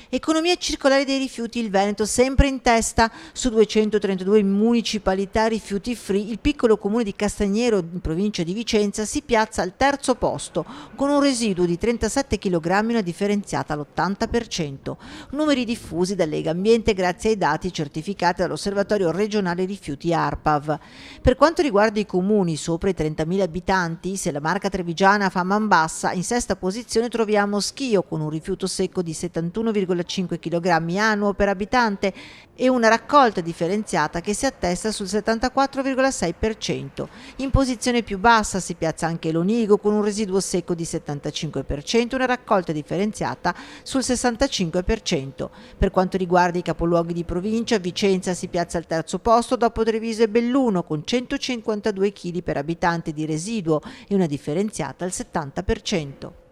Economia circolare dei rifiuti, il Veneto sempre in testa. Su 232 municipalità rifiuti free, il piccolo comune di Castagnero, in provincia di Vicenza, si piazza al terzo posto, con un residuo di 37 kg e una differenziata all'80%. Numeri diffusi da Lega Ambiente grazie ai dati certificati dall'Osservatorio regionale rifiuti ARPAV. Per quanto riguarda i comuni sopra i 30.000 abitanti, se la Marca Trevigiana fa man bassa, in sesta posizione troviamo Schio con un rifiuto secco di 71,5 kg annuo per abitante e una raccolta differenziata che si attesta sul 74,6%. In posizione più bassa si piazza anche Lonigo con un residuo secco di 75% e una raccolta differenziata sul 65%. Per quanto riguarda i capoluoghi di provincia, Vicenza si piazza al terzo posto dopo Treviso e Belluno con 152 kg per abitante di residuo e una differenziata al 70%.